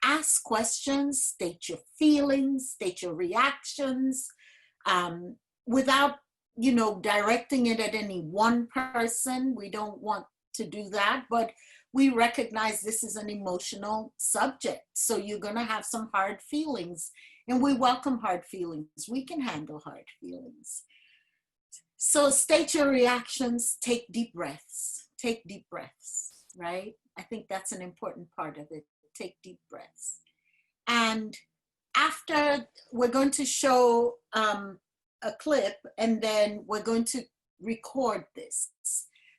ask questions, state your feelings, state your reactions, without, you know, directing it at any one person. We don't want to do that, but we recognize this is an emotional subject. So you're going to have some hard feelings, and we welcome hard feelings. We can handle hard feelings. So state your reactions, take deep breaths, right? I think that's an important part of it. Take deep breaths. And after, we're going to show a clip, and then we're going to record this.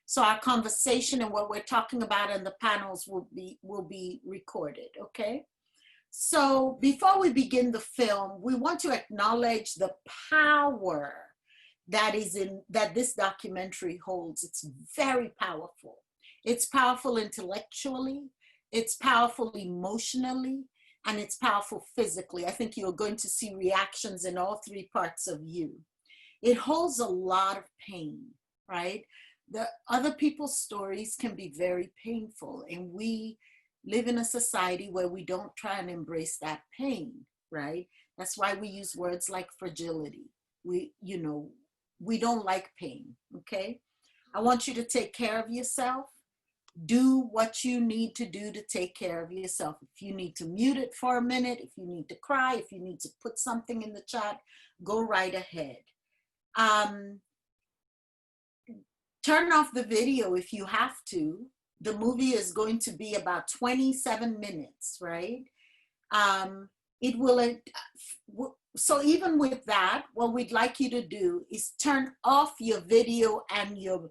So our conversation and what we're talking about in the panels will be recorded, okay? So before we begin the film, we want to acknowledge the power that this documentary holds. It's very powerful. It's powerful intellectually, it's powerful emotionally, and it's powerful physically. I think you're going to see reactions in all three parts of you. It holds a lot of pain, right? The other people's stories can be very painful, and we live in a society where we don't try and embrace that pain, right? That's why we use words like fragility. We don't like pain, okay? I want you to take care of yourself. Do what you need to do to take care of yourself. If you need to mute it for a minute, if you need to cry, if you need to put something in the chat, go right ahead. Turn off the video if you have to. The movie is going to be about 27 minutes, right? It will, so even with that, what we'd like you to do is turn off your video and your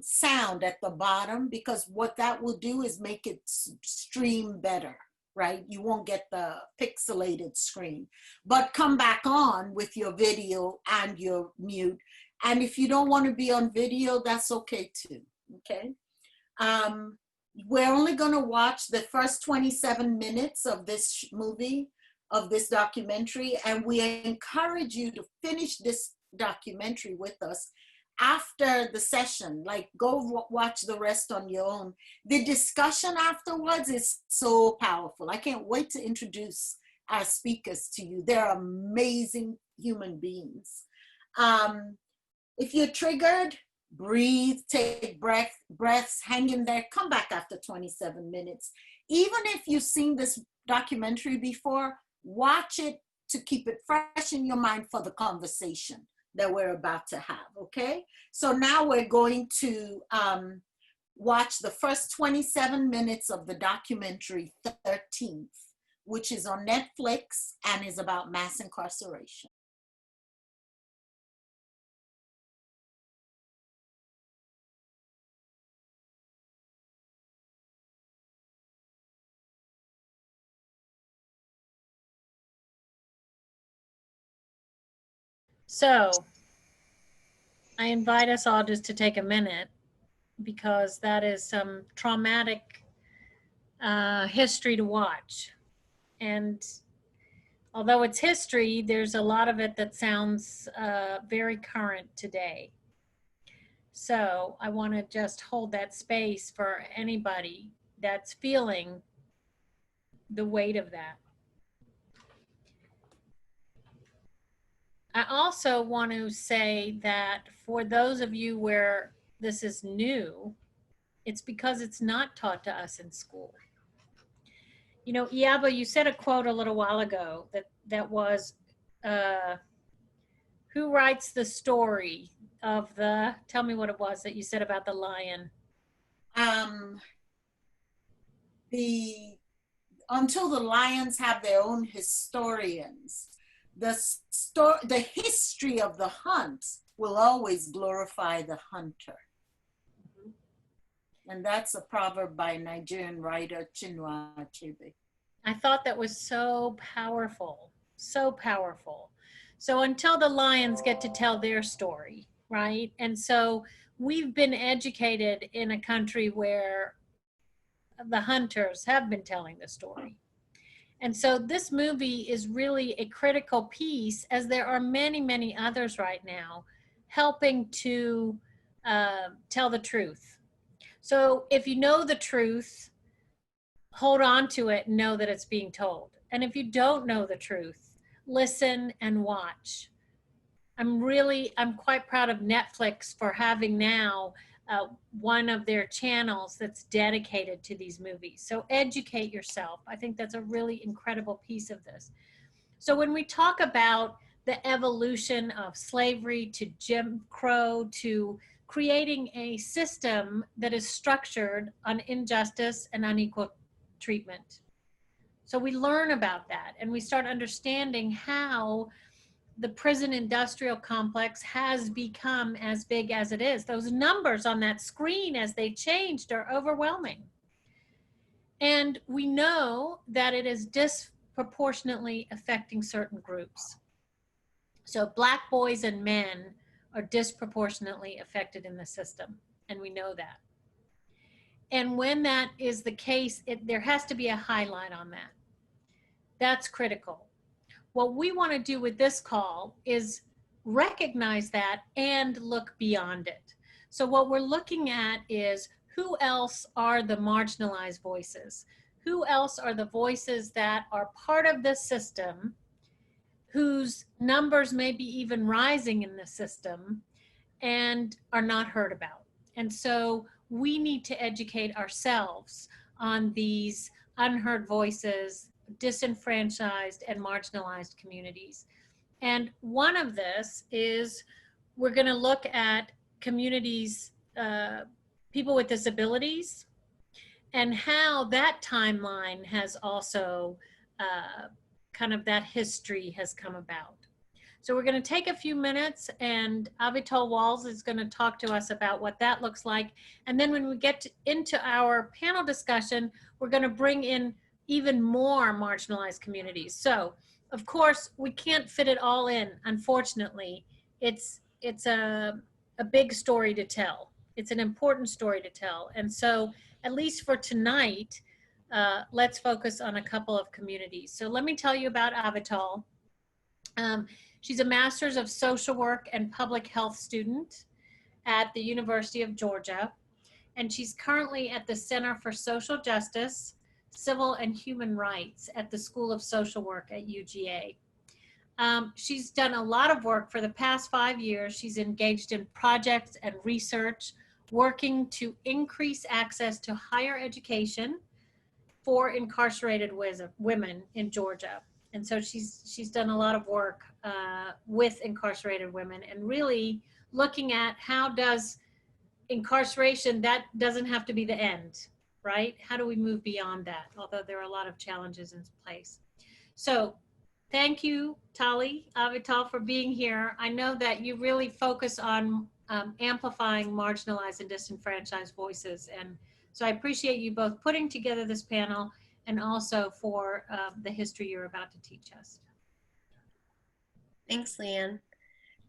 sound at the bottom, because what that will do is make it stream better, right? You won't get the pixelated screen, but come back on with your video and your mute. And if you don't want to be on video, that's okay too, okay? We're only going to watch the first 27 minutes of this movie, of this documentary, and we encourage you to finish this documentary with us after the session. Like, go watch the rest on your own. The discussion afterwards is so powerful. I can't wait to introduce our speakers to you. They're amazing human beings. If you're triggered, breathe, take breaths, hang in there, come back after 27 minutes. Even if you've seen this documentary before, watch it to keep it fresh in your mind for the conversation that we're about to have, okay? So now we're going to watch the first 27 minutes of the documentary 13th, which is on Netflix and is about mass incarceration. So I invite us all just to take a minute, because that is some traumatic history to watch. And although it's history, there's a lot of it that sounds very current today. So I want to just hold that space for anybody that's feeling the weight of that. I also want to say that for those of you where this is new, it's because it's not taught to us in school. You know, Iaba, you said a quote a little while ago that was, who writes the story of the, tell me what it was that you said about the lion. Until the lions have their own historians, the history of the hunt will always glorify the hunter. And that's a proverb by Nigerian writer Chinua Achebe. I thought that was so powerful, so powerful. So until the lions get to tell their story, right? And so we've been educated in a country where the hunters have been telling the story. And so this movie is really a critical piece, as there are many, many others right now helping to tell the truth. So if you know the truth, hold on to it and know that it's being told. And if you don't know the truth, listen and watch. I'm quite proud of Netflix for having now one of their channels that's dedicated to these movies. So educate yourself. I think that's a really incredible piece of this. So when we talk about the evolution of slavery to Jim Crow to creating a system that is structured on injustice and unequal treatment. So we learn about that and we start understanding how the prison industrial complex has become as big as it is. Those numbers on that screen as they changed are overwhelming. And we know that it is disproportionately affecting certain groups. So Black boys and men are disproportionately affected in the system, and we know that. And when that is the case, there has to be a highlight on that. That's critical. What we want to do with this call is recognize that and look beyond it. So what we're looking at is who else are the marginalized voices? Who else are the voices that are part of this system, whose numbers may be even rising in the system and are not heard about? And so we need to educate ourselves on these unheard voices, disenfranchised and marginalized communities. And one of this is we're going to look at communities, people with disabilities, and how that timeline has also kind of that history has come about. So we're going to take a few minutes and Avital Walls is going to talk to us about what that looks like. And then when we get into our panel discussion, we're going to bring in even more marginalized communities. So of course we can't fit it all in. Unfortunately, it's a big story to tell. It's an important story to tell. And so at least for tonight, let's focus on a couple of communities. So let me tell you about Avital. She's a master's of social work and public health student at the University of Georgia. And she's currently at the Center for Social Justice, Civil and Human Rights at the School of Social Work at UGA. She's done a lot of work for the past 5 years. She's engaged in projects and research, working to increase access to higher education for incarcerated women in Georgia. And so she's done a lot of work with incarcerated women and really looking at how does incarceration, that doesn't have to be the end, right? How do we move beyond that? Although there are a lot of challenges in place. So thank you, Tali Avital, for being here. I know that you really focus on amplifying marginalized and disenfranchised voices. And so I appreciate you both putting together this panel and also for the history you're about to teach us. Thanks, Leanne.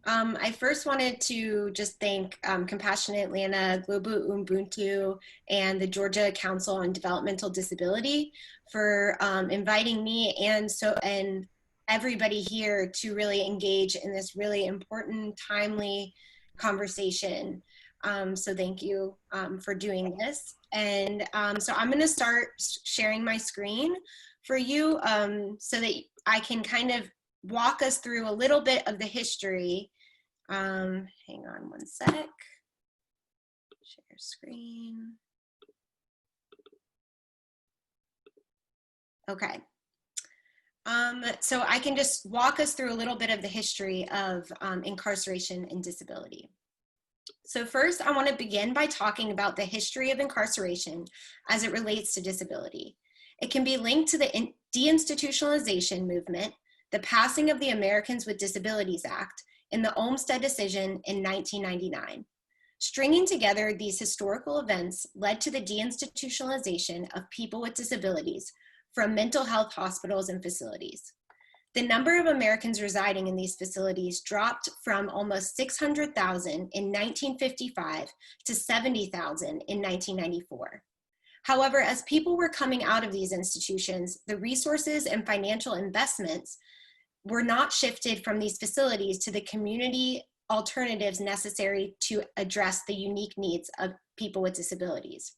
I first wanted to just thank Compassionate Atlanta, Global Ubuntu, and the Georgia Council on Developmental Disability for inviting me and everybody here to really engage in this really important, timely conversation. So thank you for doing this. And so I'm going to start sharing my screen for you so that I can kind of walk us through a little bit of the history. Hang on one sec. Share screen. Okay. So I can just walk us through a little bit of the history of incarceration and disability. So first, I want to begin by talking about the history of incarceration as it relates to disability. It can be linked to the deinstitutionalization movement, the passing of the Americans with Disabilities Act, and the Olmstead decision in 1999. Stringing together these historical events led to the deinstitutionalization of people with disabilities from mental health hospitals and facilities. The number of Americans residing in these facilities dropped from almost 600,000 in 1955 to 70,000 in 1994. However, as people were coming out of these institutions, the resources and financial investments were not shifted from these facilities to the community alternatives necessary to address the unique needs of people with disabilities.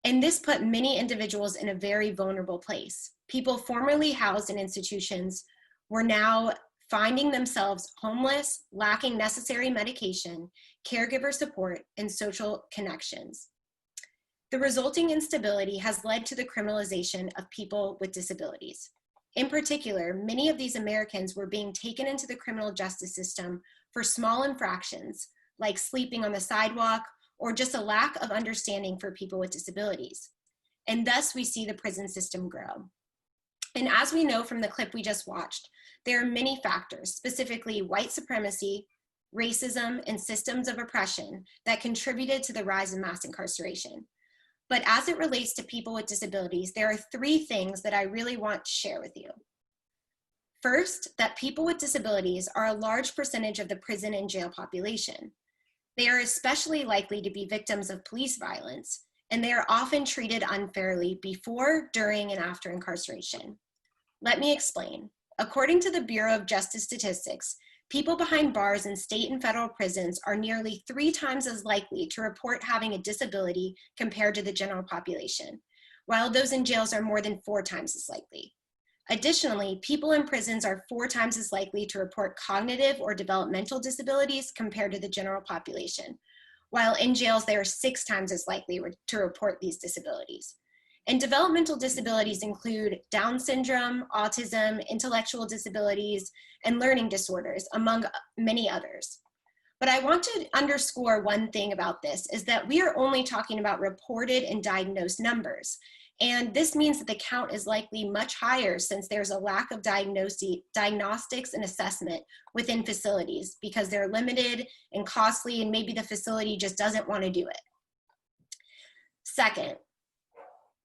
And this put many individuals in a very vulnerable place. People formerly housed in institutions were now finding themselves homeless, lacking necessary medication, caregiver support, and social connections. The resulting instability has led to the criminalization of people with disabilities. In particular, many of these Americans were being taken into the criminal justice system for small infractions, like sleeping on the sidewalk, or just a lack of understanding for people with disabilities. And thus we see the prison system grow. And as we know from the clip we just watched, there are many factors, specifically white supremacy, racism, and systems of oppression that contributed to the rise in mass incarceration. But as it relates to people with disabilities, there are three things that I really want to share with you. First, that people with disabilities are a large percentage of the prison and jail population. They are especially likely to be victims of police violence, and they are often treated unfairly before, during, and after incarceration. Let me explain. According to the Bureau of Justice Statistics, people behind bars in state and federal prisons are nearly 3 times as likely to report having a disability compared to the general population, while those in jails are more than 4 times as likely. Additionally, people in prisons are 4 times as likely to report cognitive or developmental disabilities compared to the general population, while in jails they are 6 times as likely to report these disabilities. And developmental disabilities include Down syndrome, autism, intellectual disabilities, and learning disorders, among many others. But I want to underscore one thing about this, is that we are only talking about reported and diagnosed numbers. And this means that the count is likely much higher since there's a lack of diagnostics and assessment within facilities because they're limited and costly, and maybe the facility just doesn't want to do it. Second,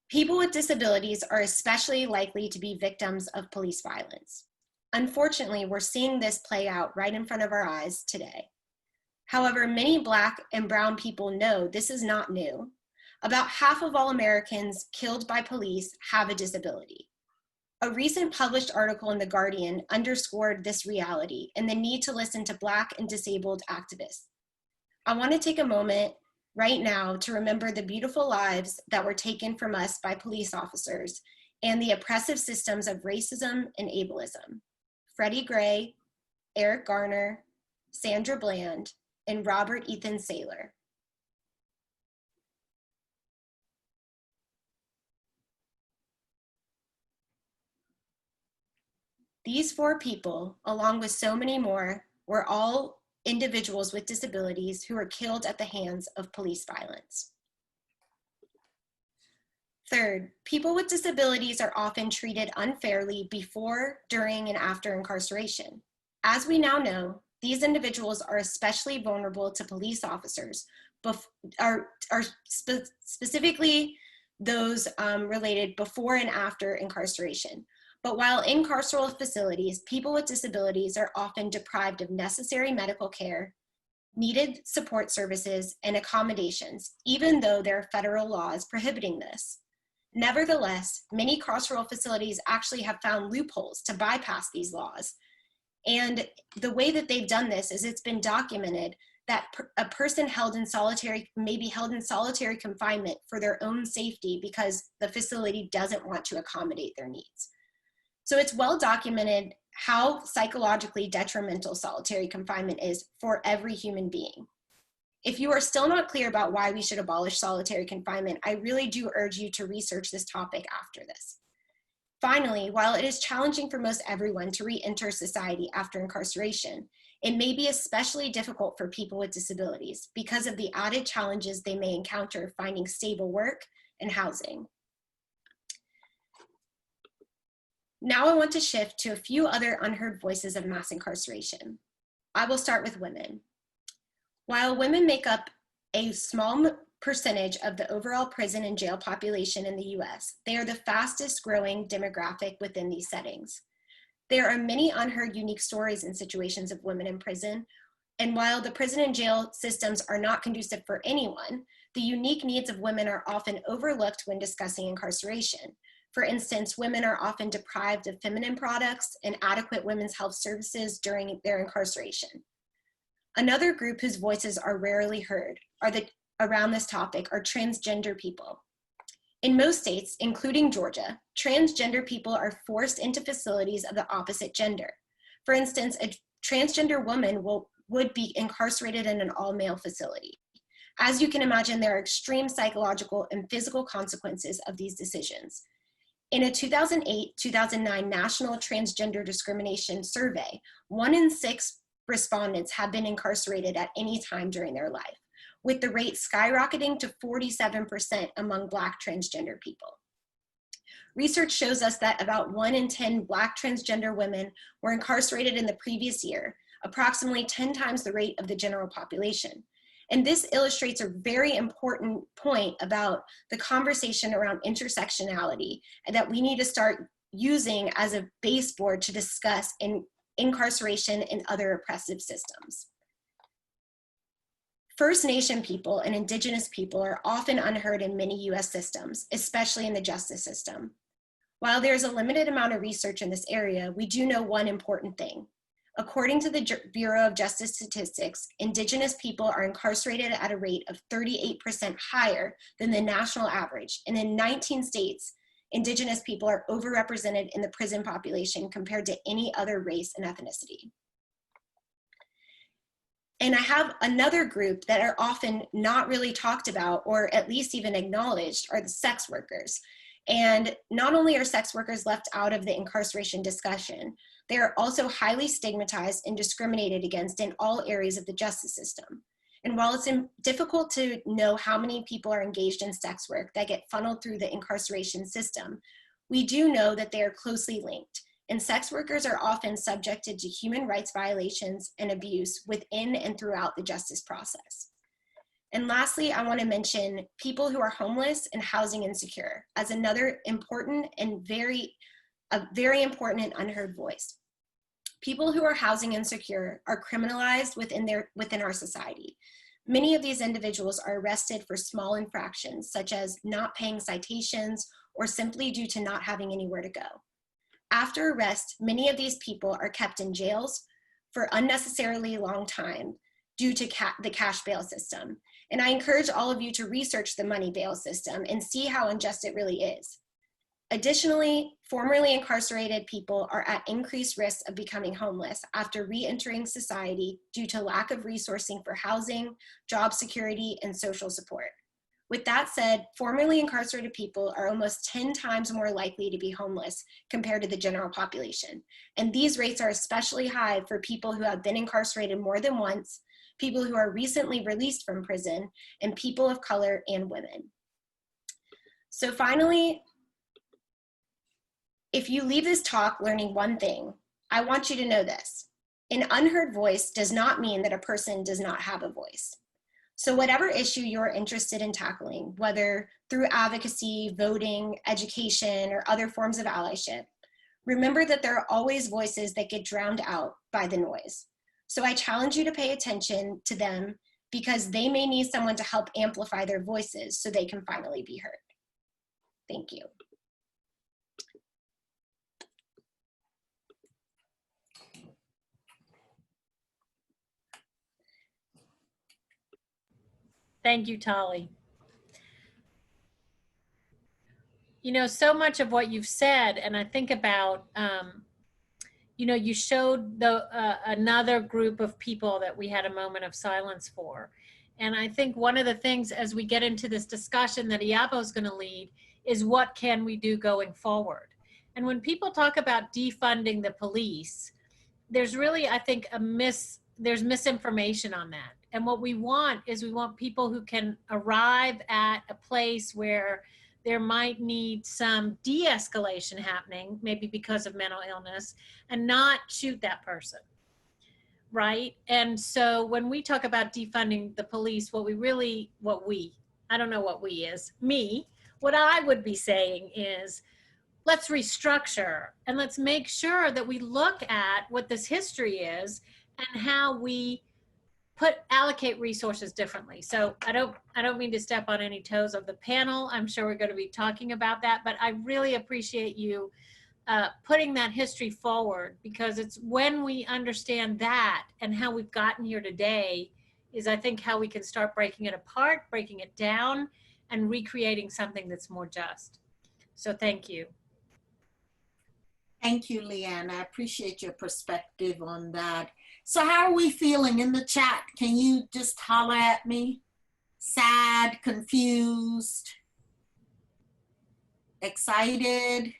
people with disabilities are especially likely to be victims of police violence. Unfortunately, we're seeing this play out right in front of our eyes today. However, many Black and brown people know this is not new. About half of all Americans killed by police have a disability. A recent published article in The Guardian underscored this reality and the need to listen to Black and disabled activists. I want to take a moment right now to remember the beautiful lives that were taken from us by police officers and the oppressive systems of racism and ableism. Freddie Gray, Eric Garner, Sandra Bland, and Robert Ethan Saylor. These 4 people, along with so many more, were all individuals with disabilities who were killed at the hands of police violence. Third, people with disabilities are often treated unfairly before, during, and after incarceration. As we now know, these individuals are especially vulnerable to police officers, specifically those related before and after incarceration. But while in carceral facilities, people with disabilities are often deprived of necessary medical care, needed support services, and accommodations, even though there are federal laws prohibiting this. Nevertheless, many carceral facilities actually have found loopholes to bypass these laws. And the way that they've done this is it's been documented that a person may be held in solitary confinement for their own safety because the facility doesn't want to accommodate their needs. So it's well documented how psychologically detrimental solitary confinement is for every human being. If you are still not clear about why we should abolish solitary confinement, I really do urge you to research this topic after this. Finally, while it is challenging for most everyone to re-enter society after incarceration, it may be especially difficult for people with disabilities because of the added challenges they may encounter finding stable work and housing. Now I want to shift to a few other unheard voices of mass incarceration. I will start with women. While women make up a small percentage of the overall prison and jail population in the US, they are the fastest growing demographic within these settings. There are many unheard unique stories and situations of women in prison, and while the prison and jail systems are not conducive for anyone, the unique needs of women are often overlooked when discussing incarceration. For instance, women are often deprived of feminine products and adequate women's health services during their incarceration. Another group whose voices are rarely heard around this topic are transgender people. In most states, including Georgia, transgender people are forced into facilities of the opposite gender. For instance, a transgender woman would be incarcerated in an all-male facility. As you can imagine, there are extreme psychological and physical consequences of these decisions. In a 2008-2009 National Transgender Discrimination Survey, 1 in 6 respondents have been incarcerated at any time during their life, with the rate skyrocketing to 47% among Black transgender people. Research shows us that about 1 in 10 Black transgender women were incarcerated in the previous year, approximately 10 times the rate of the general population. And this illustrates a very important point about the conversation around intersectionality and that we need to start using as a baseboard to discuss in incarceration and other oppressive systems. First Nation people and Indigenous people are often unheard in many US systems, especially in the justice system. While there's a limited amount of research in this area, we do know one important thing. According to the Bureau of Justice Statistics, Indigenous people are incarcerated at a rate of 38% higher than the national average. And in 19 states, Indigenous people are overrepresented in the prison population compared to any other race and ethnicity. And I have another group that are often not really talked about or at least even acknowledged are the sex workers. And not only are sex workers left out of the incarceration discussion, they are also highly stigmatized and discriminated against in all areas of the justice system. And while it's difficult to know how many people are engaged in sex work that get funneled through the incarceration system, we do know that they are closely linked. And sex workers are often subjected to human rights violations and abuse within and throughout the justice process. And lastly, I want to mention people who are homeless and housing insecure as another important and very important and unheard voice. People who are housing insecure are criminalized within our society. Many of these individuals are arrested for small infractions, such as not paying citations or simply due to not having anywhere to go. After arrest, many of these people are kept in jails for unnecessarily long time due to the cash bail system. And I encourage all of you to research the money bail system and see how unjust it really is. Additionally, formerly incarcerated people are at increased risk of becoming homeless after re-entering society due to lack of resourcing for housing, job security, and social support. With that said, formerly incarcerated people are almost 10 times more likely to be homeless compared to the general population. And these rates are especially high for people who have been incarcerated more than once, people who are recently released from prison, and people of color and women. So finally, if you leave this talk learning one thing, I want you to know this. An unheard voice does not mean that a person does not have a voice. So whatever issue you're interested in tackling, whether through advocacy, voting, education, or other forms of allyship, remember that there are always voices that get drowned out by the noise. So I challenge you to pay attention to them because they may need someone to help amplify their voices so they can finally be heard. Thank you. Thank you, Tali. You know, so much of what you've said, and I think about, you know, you showed another group of people that we had a moment of silence for. And I think one of the things as we get into this discussion that Iapo is going to lead is what can we do going forward? And when people talk about defunding the police, there's really, I think, there's misinformation on that. And what we want is we want people who can arrive at a place where there might need some de-escalation happening, maybe because of mental illness, and not shoot that person, right? And so when we talk about defunding the police, what I don't know what we is, me, what I would be saying is, let's restructure and let's make sure that we look at what this history is and how we allocate resources differently. So I don't mean to step on any toes of the panel. I'm sure we're going to be talking about that, but I really appreciate you putting that history forward, because it's when we understand that and how we've gotten here today is, I think, how we can start breaking it apart, breaking it down, and recreating something that's more just. So thank you. Thank you, Leanne. I appreciate your perspective on that. So how are we feeling in the chat? Can you just holler at me? Sad, confused, excited,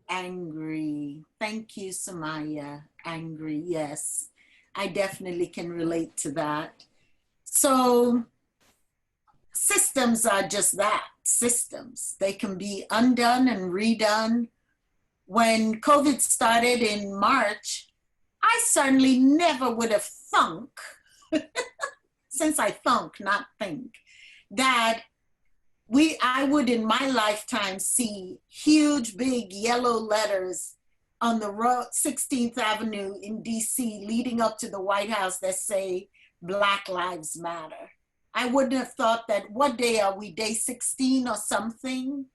angry. Thank you, Samaya. Angry, yes. I definitely can relate to that. So systems are just that, systems. They can be undone and redone. When COVID started in March, I certainly never would have thunk, since I thunk, not think, that I would in my lifetime see huge, big yellow letters on the road, 16th Avenue in DC leading up to the White House that say Black Lives Matter. I wouldn't have thought that, what day are we, day 16 or something?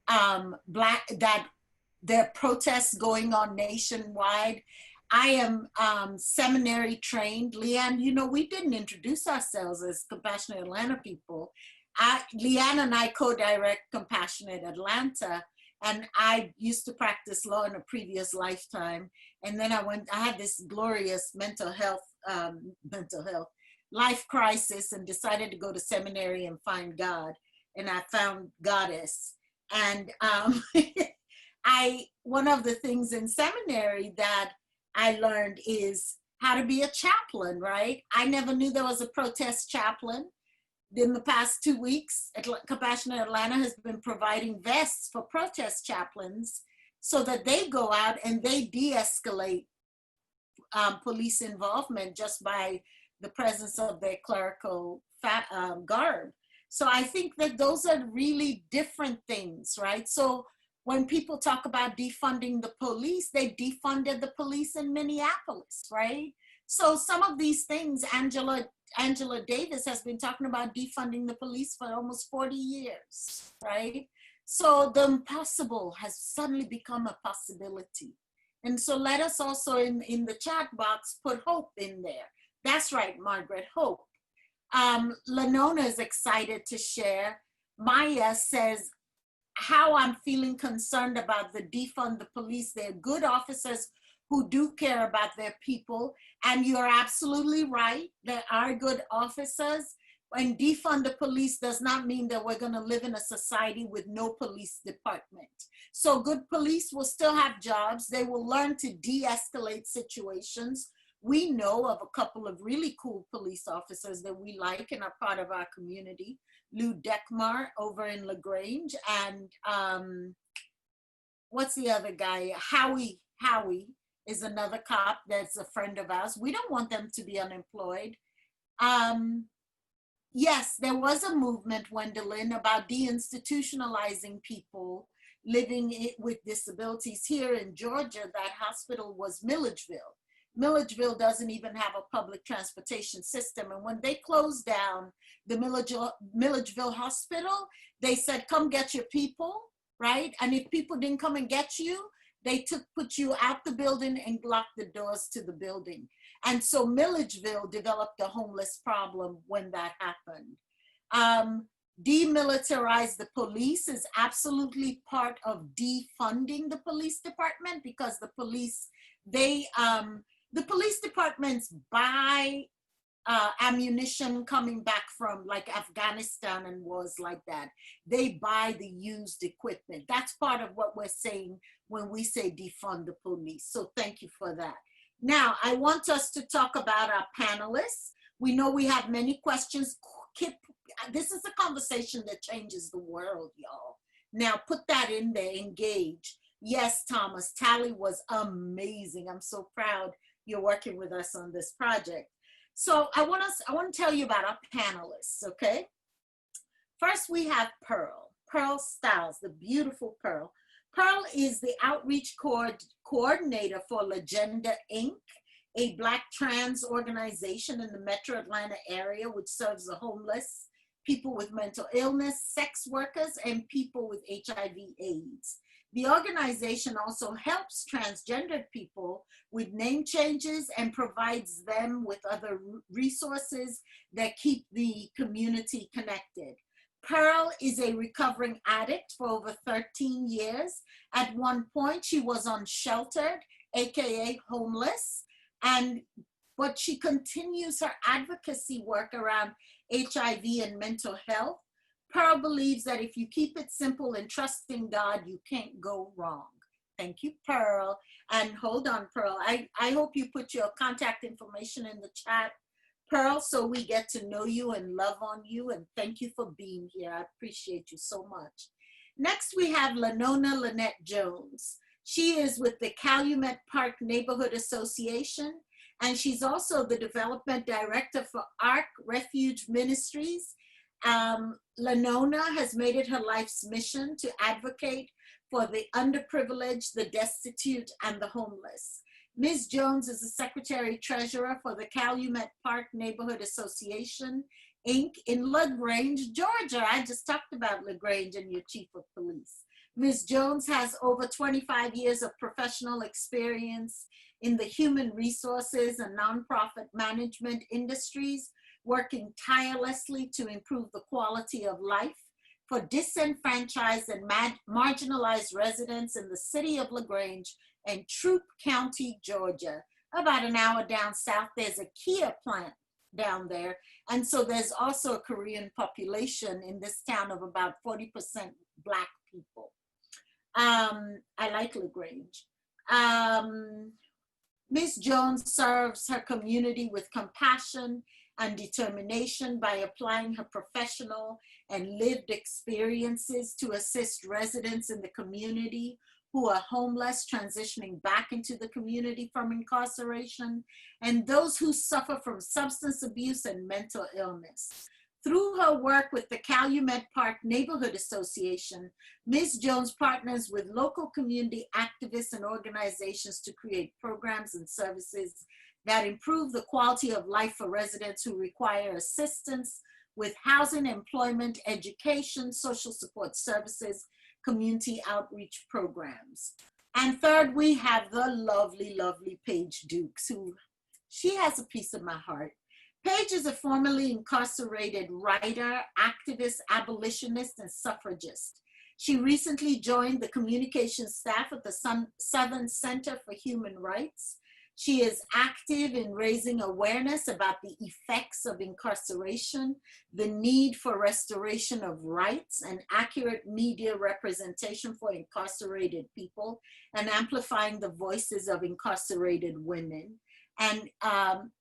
That there are protests going on nationwide. I am seminary trained. Leanne, you know, we didn't introduce ourselves as Compassionate Atlanta people. Leanne and I co-direct Compassionate Atlanta, and I used to practice law in a previous lifetime. And then I had this glorious mental health life crisis and decided to go to seminary and find God. And I found Goddess. And one of the things in seminary that I learned is how to be a chaplain, right? I never knew there was a protest chaplain. In the past 2 weeks, Compassionate Atlanta has been providing vests for protest chaplains so that they go out and they de-escalate police involvement just by the presence of their clerical garb. So I think that those are really different things, right? So when people talk about defunding the police, they defunded the police in Minneapolis, right? So some of these things, Angela Davis has been talking about defunding the police for almost 40 years, right? So the impossible has suddenly become a possibility. And so let us also in the chat box put hope in there. That's right, Margaret, hope. Lenona is excited to share. Maya says, how I'm feeling concerned about the defund the police. They're good officers who do care about their people. And you're absolutely right. There are good officers. And defund the police does not mean that we're gonna live in a society with no police department. So good police will still have jobs. They will learn to de-escalate situations. We know of a couple of really cool police officers that we like and are part of our community. Lou Dekmar over in LaGrange, and what's the other guy? Howie is another cop that's a friend of ours. We don't want them to be unemployed. Yes, there was a movement, Wendelin, about deinstitutionalizing people living with disabilities. Here in Georgia, that hospital was Milledgeville. Milledgeville doesn't even have a public transportation system. And when they closed down the Milledgeville Hospital, they said, come get your people, right? And if people didn't come and get you, they put you out the building and locked the doors to the building. And so Milledgeville developed a homeless problem when that happened. Demilitarize the police is absolutely part of defunding the police department, because the police, the police departments buy ammunition coming back from like Afghanistan and wars like that. They buy the used equipment. That's part of what we're saying when we say defund the police. So thank you for that. Now, I want us to talk about our panelists. We know we have many questions. This is a conversation that changes the world, y'all. Now put that in there, engage. Yes, Thomas, Tally was amazing. I'm so proud you're working with us on this project. So I want to tell you about our panelists, okay? First, we have Pearl Stiles, the beautiful Pearl. Pearl is the outreach coordinator for Legenda Inc., a Black trans organization in the Metro Atlanta area, which serves the homeless, people with mental illness, sex workers, and people with HIV/AIDS. The organization also helps transgender people with name changes and provides them with other resources that keep the community connected. Pearl is a recovering addict for over 13 years. At one point, she was unsheltered, AKA homeless, but she continues her advocacy work around HIV and mental health. Pearl believes that if you keep it simple and trust in God, you can't go wrong. Thank you, Pearl. And hold on, Pearl. I hope you put your contact information in the chat, Pearl, so we get to know you and love on you. And thank you for being here. I appreciate you so much. Next, we have Lenona Lynette Jones. She is with the Calumet Park Neighborhood Association, and she's also the development director for ARC Refuge Ministries. Lenona has made it her life's mission to advocate for the underprivileged, the destitute, and the homeless. Ms. Jones is the Secretary Treasurer for the Calumet Park Neighborhood Association, Inc. in LaGrange, Georgia. I just talked about LaGrange and your Chief of Police. Ms. Jones has over 25 years of professional experience in the human resources and nonprofit management industries, working tirelessly to improve the quality of life for disenfranchised and marginalized residents in the city of LaGrange and Troup County, Georgia. About an hour down south, there's a Kia plant down there. And so there's also a Korean population in this town of about 40% Black people. I like LaGrange. Ms. Jones serves her community with compassion and determination by applying her professional and lived experiences to assist residents in the community who are homeless, transitioning back into the community from incarceration, and those who suffer from substance abuse and mental illness. Through her work with the Calumet Park Neighborhood Association, Ms. Jones partners with local community activists and organizations to create programs and services that improve the quality of life for residents who require assistance with housing, employment, education, social support services, community outreach programs. And third, we have the lovely, lovely Paige Dukes, who she has a piece of my heart. Paige is a formerly incarcerated writer, activist, abolitionist, and suffragist. She recently joined the communications staff at the Southern Center for Human Rights. She is active in raising awareness about the effects of incarceration, the need for restoration of rights and accurate media representation for incarcerated people, and amplifying the voices of incarcerated women. And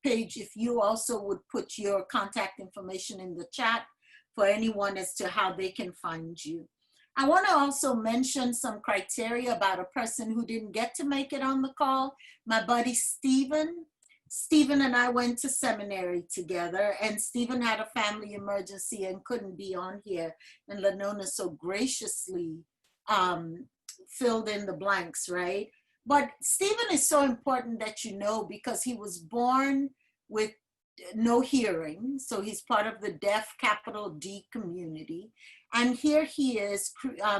Paige, if you also would put your contact information in the chat for anyone as to how they can find you. I want to also mention some criteria about a person who didn't get to make it on the call. My buddy, Stephen. Stephen and I went to seminary together, and Stephen had a family emergency and couldn't be on here. And Lenona so graciously filled in the blanks, right? But Stephen is so important that you know, because he was born with no hearing. So he's part of the deaf capital D community. And here he is,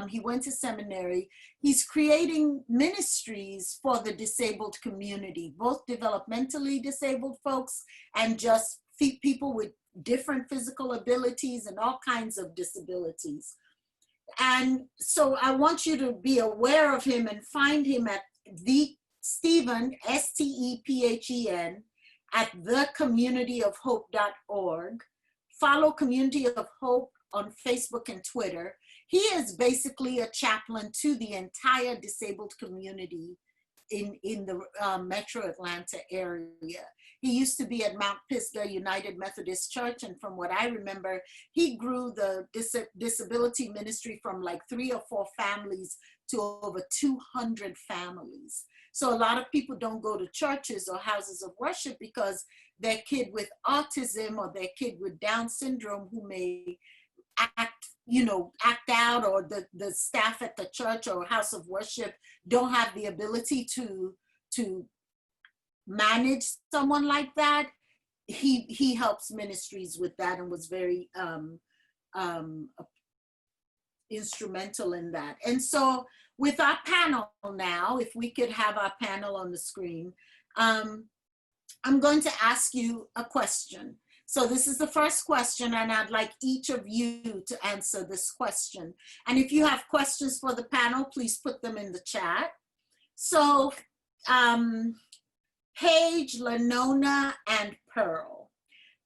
he went to seminary. He's creating ministries for the disabled community, both developmentally disabled folks and just people with different physical abilities and all kinds of disabilities. And so I want you to be aware of him and find him at the Stephen, S-T-E-P-H-E-N, at thecommunityofhope.org. Follow Community of Hope on Facebook and Twitter. He is basically a chaplain to the entire disabled community in the Metro Atlanta area. He used to be at Mount Pisgah United Methodist Church, and from what I remember, he grew the disability ministry from like 3 or 4 families to over 200 families. So a lot of people don't go to churches or houses of worship because their kid with autism or their kid with Down syndrome who may act out, or the staff at the church or house of worship don't have the ability to manage someone like that. He helps ministries with that and was very instrumental in that. And so with our panel now, if we could have our panel on the screen, I'm going to ask you a question. So this is the first question, and I'd like each of you to answer this question. And if you have questions for the panel, please put them in the chat. So Paige, Lenona, and Pearl,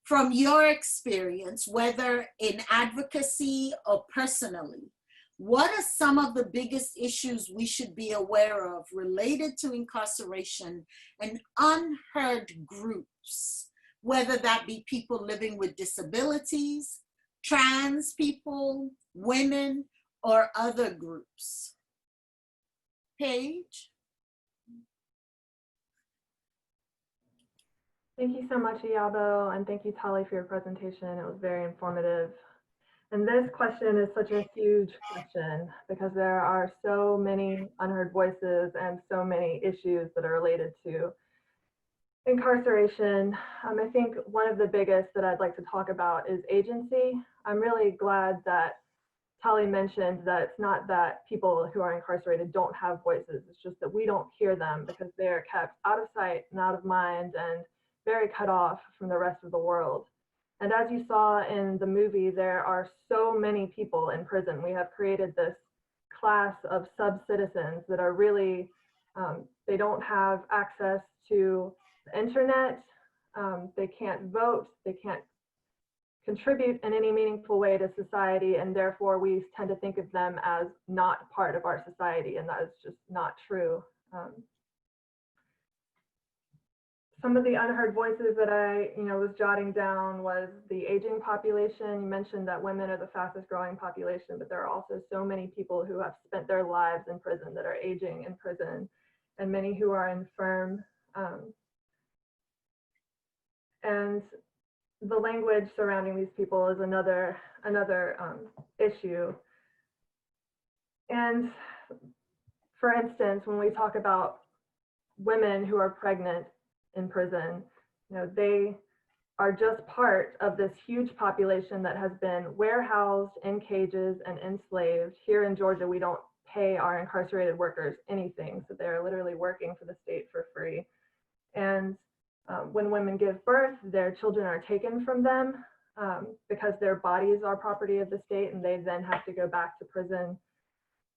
from your experience, whether in advocacy or personally, what are some of the biggest issues we should be aware of related to incarceration and unheard groups, whether that be people living with disabilities, trans people, women, or other groups? Paige? Thank you so much, Iyabo, and thank you, Tali, for your presentation. It was very informative. And this question is such a huge question because there are so many unheard voices and so many issues that are related to incarceration. I think one of the biggest that I'd like to talk about is agency. I'm really glad that Tali mentioned that it's not that people who are incarcerated don't have voices, it's just that we don't hear them because they are kept out of sight and out of mind and very cut off from the rest of the world. And as you saw in the movie, there are so many people in prison. We have created this class of sub-citizens that are really, they don't have access to the internet, they can't vote, they can't contribute in any meaningful way to society, and therefore we tend to think of them as not part of our society, and that is just not true. Some of the unheard voices that I was jotting down was the aging population. You mentioned that women are the fastest growing population, but there are also so many people who have spent their lives in prison that are aging in prison, and many who are infirm. And the language surrounding these people is another issue. And for instance, when we talk about women who are pregnant in prison, they are just part of this huge population that has been warehoused in cages and enslaved. Here in Georgia, we don't pay our incarcerated workers anything, so they're literally working for the state for free. And when women give birth, their children are taken from them because their bodies are property of the state, and they then have to go back to prison.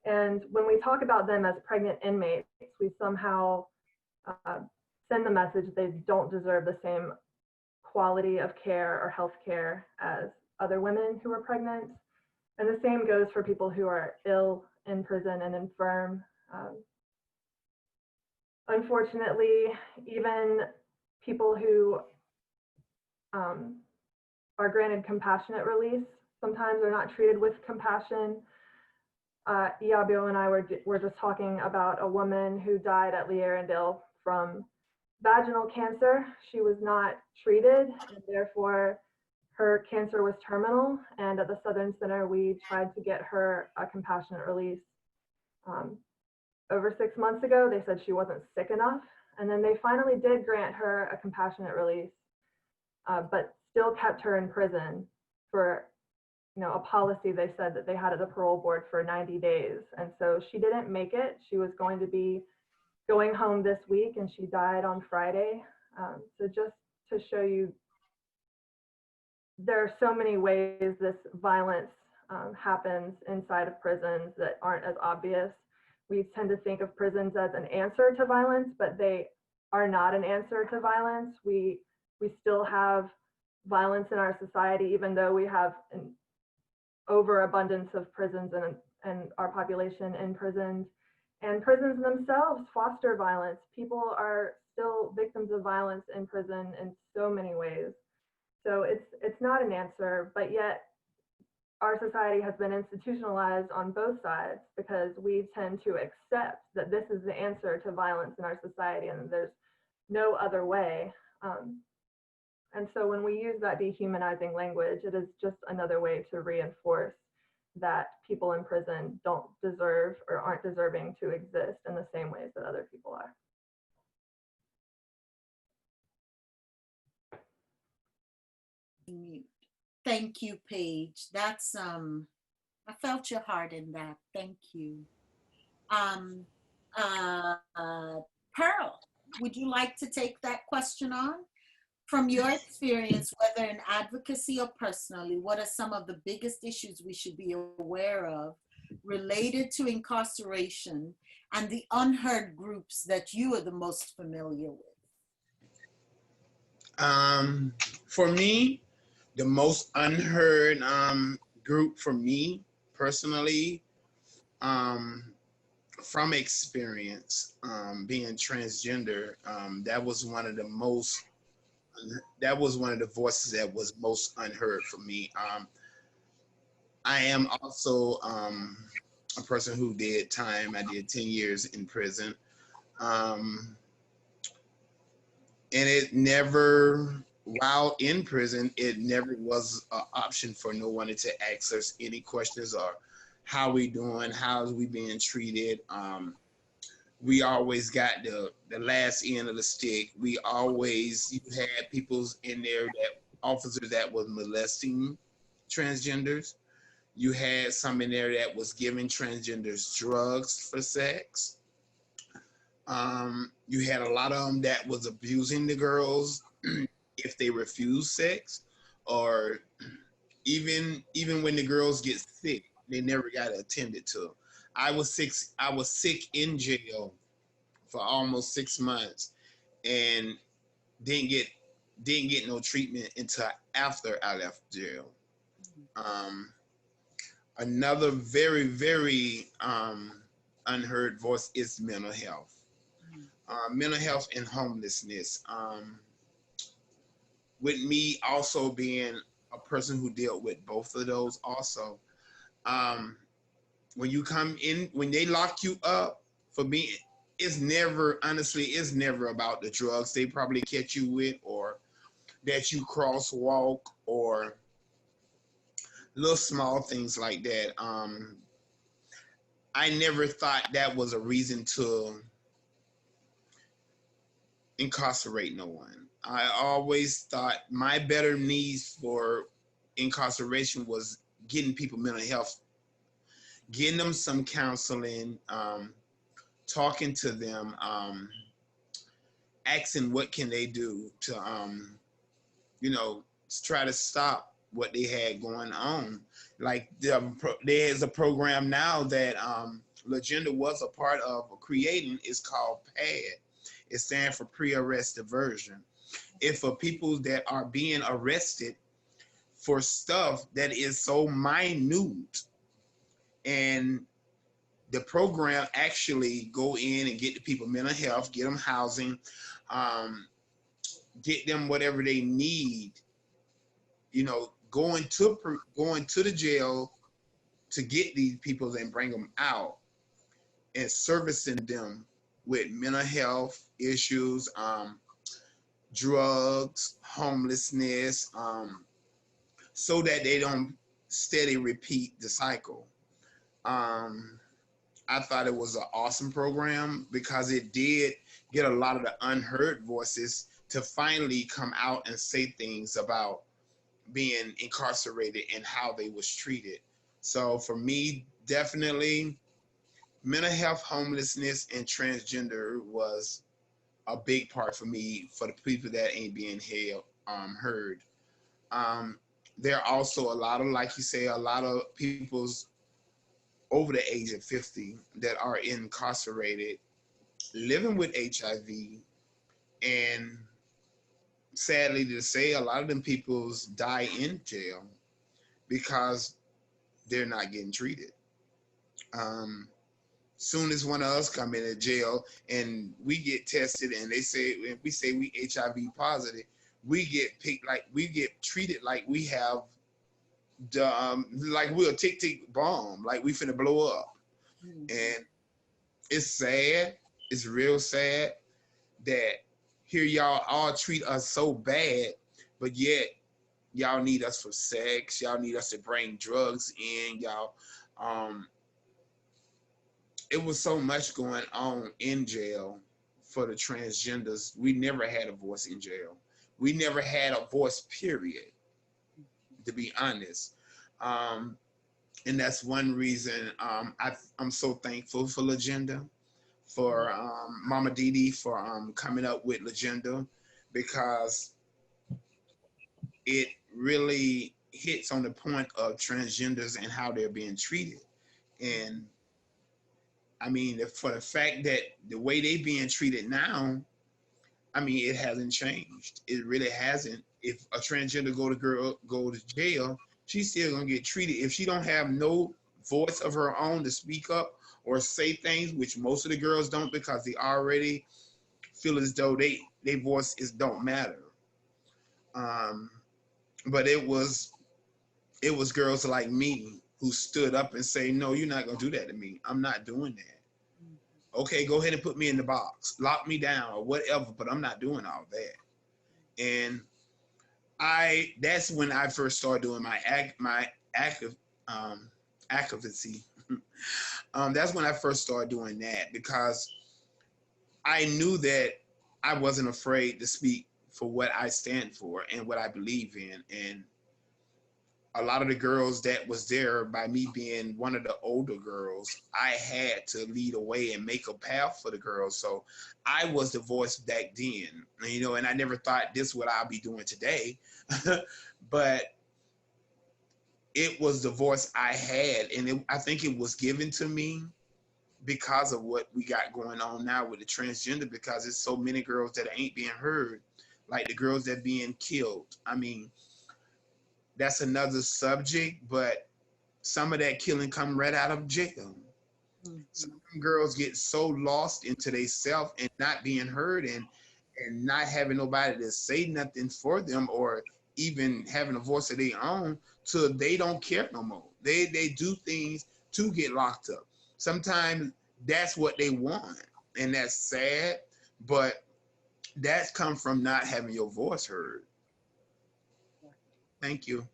And when we talk about them as pregnant inmates, we somehow send the message they don't deserve the same quality of care or health care as other women who are pregnant. And the same goes for people who are ill in prison and infirm. Unfortunately, even people who are granted compassionate release sometimes are not treated with compassion. Iyabo and I were just talking about a woman who died at Lee Arundel from vaginal cancer. She was not treated, and therefore her cancer was terminal. And at the Southern Center, we tried to get her a compassionate release. Over 6 months ago, they said she wasn't sick enough. And then they finally did grant her a compassionate release, but still kept her in prison for a policy they said that they had at the parole board for 90 days. And so she didn't make it. She was going to be going home this week, and she died on Friday. So just to show you, there are so many ways this violence happens inside of prisons that aren't as obvious. We tend to think of prisons as an answer to violence, but they are not an answer to violence. We still have violence in our society, even though we have an overabundance of prisons and our population in prisons. And prisons themselves foster violence. People are still victims of violence in prison in so many ways. So it's not an answer, but yet our society has been institutionalized on both sides because we tend to accept that this is the answer to violence in our society and there's no other way. And so when we use that dehumanizing language, it is just another way to reinforce that people in prison don't deserve or aren't deserving to exist in the same ways that other people are. Thank you, Paige. That's I felt your heart in that. Thank you. Um, uh, Pearl, would you like to take that question on? From your experience, whether in advocacy or personally, what are some of the biggest issues we should be aware of related to incarceration and the unheard groups that you are the most familiar with? For me, the most unheard group for me personally, from experience, being transgender, that was one of the voices that was most unheard for me. I am also a person who did time. I did 10 years in prison. And it never, while in prison, it never was an option for no one to ask us any questions or how we doing, how's we being treated. We always got the last end of the stick. You had people's in there, that officers that was molesting transgenders. You had some in there that was giving transgenders drugs for sex. You had a lot of them that was abusing the girls if they refused sex, or even when the girls get sick, they never got attended to. I was sick in jail for almost 6 months and didn't get no treatment until after I left jail. Another very, very unheard voice is mental health. Mental health and homelessness. With me also being a person who dealt with both of those also. When you come in, when they lock you up, for me, it's never about the drugs they probably catch you with, or that you crosswalk, or little small things like that. I never thought that was a reason to incarcerate no one. I always thought my better needs for incarceration was getting people mental health, getting them some counseling, talking to them, asking what can they do to, try to stop what they had going on. Like there's a program now that Legenda was a part of creating. It's called PAD. It stands for pre-arrest diversion. It's for people that are being arrested for stuff that is so minute, and the program actually go in and get the people mental health, get them housing, get them whatever they need. Going to the jail to get these people and bring them out, and servicing them with mental health issues, drugs, homelessness, so that they don't steady repeat the cycle. I thought it was an awesome program because it did get a lot of the unheard voices to finally come out and say things about being incarcerated and how they was treated. So for me, definitely mental health, homelessness, and transgender was a big part for me, for the people that ain't being heard. There are also a lot of, like you say, a lot of people's over the age of 50 that are incarcerated, living with HIV, and sadly to say, a lot of them peoples die in jail because they're not getting treated. Soon as one of us come into jail and we get tested and we say we HIV positive, we get picked, like we get treated like we have like we're a tick bomb, like we finna blow up. And it's sad, it's real sad that here y'all all treat us so bad, but yet y'all need us for sex, y'all need us to bring drugs in, y'all. It was so much going on in jail for the transgenders. We never had a voice in jail. We never had a voice, period, to be honest. And that's one reason I'm so thankful for Legenda, for Mama Didi for coming up with Legenda, because it really hits on the point of transgenders and how they're being treated. And I mean, for the fact that the way they're being treated now, I mean, it hasn't changed. It really hasn't. If a transgender go to jail, she's still gonna get treated. If she don't have no voice of her own to speak up or say things, which most of the girls don't, because they already feel as though their voice don't matter. But it was girls like me who stood up and say, no, you're not gonna do that to me. I'm not doing that. Okay, go ahead and put me in the box, lock me down or whatever, but I'm not doing all that. And that's when I first started doing my active advocacy. That's when I first started doing that, because I knew that I wasn't afraid to speak for what I stand for and what I believe in. And a lot of the girls that was there, by me being one of the older girls, I had to lead a way and make a path for the girls. So I was the voice back then, you know, and I never thought this what I'll be doing today, but it was the voice I had. And I think it was given to me because of what we got going on now with the transgender, because there's so many girls that ain't being heard, like the girls that being killed. I mean, that's another subject, but some of that killing come right out of jail. Mm-hmm. Some girls get so lost into themselves and not being heard, and not having nobody to say nothing for them, or even having a voice of their own, so they don't care no more. They do things to get locked up. Sometimes that's what they want, and that's sad, but that's come from not having your voice heard. Thank you.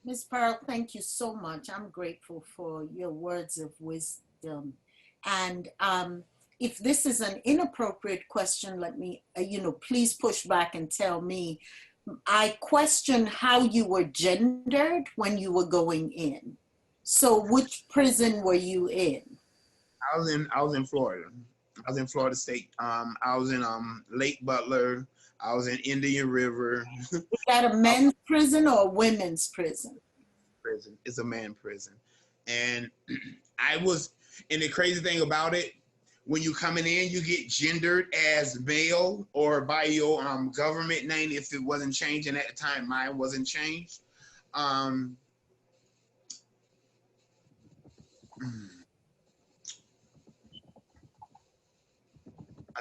Ms. Pearl, thank you so much. I'm grateful for your words of wisdom. And if this is an inappropriate question, let me, please push back and tell me. I question how you were gendered when you were going in. So which prison were you in? I was in Florida. I was in Florida State. I was in Lake Butler. I was in Indian River. Is that a men's prison or a women's prison? Prison. It's a man prison. And and the crazy thing about it, when you coming in, you get gendered as male or by your government name, if it wasn't changed. And at the time, mine wasn't changed. I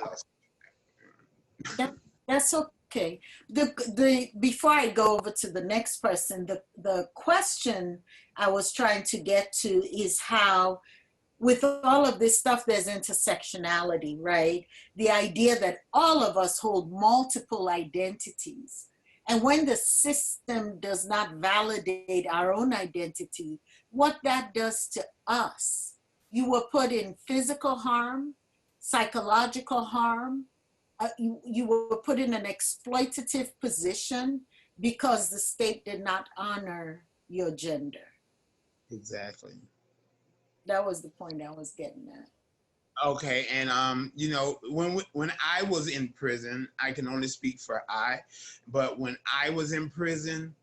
lost. That's okay. Before I go over to the next person, the question I was trying to get to is how, with all of this stuff, there's intersectionality, right? The idea that all of us hold multiple identities. And when the system does not validate our own identity, what that does to us. You were put in physical harm, psychological harm, you were put in an exploitative position because the state did not honor your gender. Exactly. That was the point I was getting at. Okay, and when I was in prison, I can only speak for but when I was in prison,